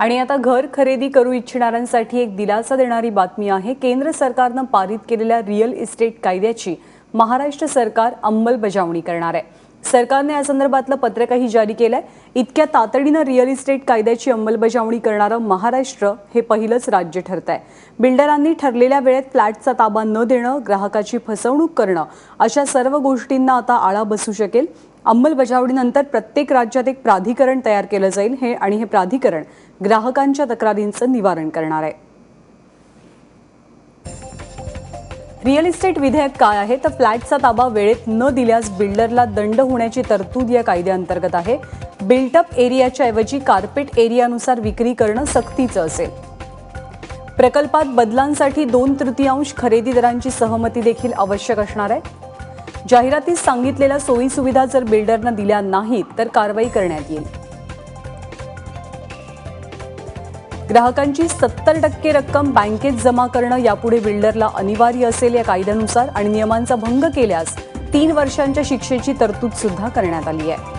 आणि आता घर खरेदी करू इच्छिणाऱ्यांसाठी एक दिलासा देणारी बातमी आहे। केंद्र सरकारने पारित केलेल्या रिअल इस्टेट कायद्याची महाराष्ट्र सरकार अंमलबजावणी करणार आहे। सरकारने या संदर्भातलं पत्रकही जारी केलंय। इतक्या तातडीने रिअल इस्टेट कायद्याची अंमलबजावणी करणारं महाराष्ट्र हे पहिलंच राज्य ठरतंय। बिल्डरांनी ठरलेल्या वेळेत फ्लॅटचा ताबा न देणं, ग्राहकाची फसवणूक करणं अशा सर्व गोष्टींना आता आळा बसू शकेल। अंमलबजावणीनंतर प्रत्येक राज्यात एक प्राधिकरण तयार केलं जाईल हे प्राधिकरण ग्राहकांच्या तक्रारींचं निवारण करणार आहे। रिअल इस्टेट विधेयक काय आहे तर फ्लॅटचा ताबा वेळेत न दिल्यास बिल्डरला दंड होण्याची तरतूद या कायद्याअंतर्गत आहे। बिल्टअप एरियाच्या ऐवजी कार्पेट एरियानुसार विक्री करणं सक्तीचं असेल। प्रकल्पात बदलांसाठी 2/3 खरेदी दरांची सहमती देखील आवश्यक असणार आहे। जाहिरातीत सांगितलेल्या सोयी सुविधा जर बिल्डरने दिल्या नाहीत तर कारवाई करण्यात येईल। ग्राहकांची 70% रक्कम बँकेत जमा करणं यापुढे बिल्डरला अनिवार्य असेल या कायद्यानुसार, आणि नियमांचा भंग केल्यास 3 वर्षांच्या शिक्षेची तरतूद सुद्धा करण्यात आली आहे।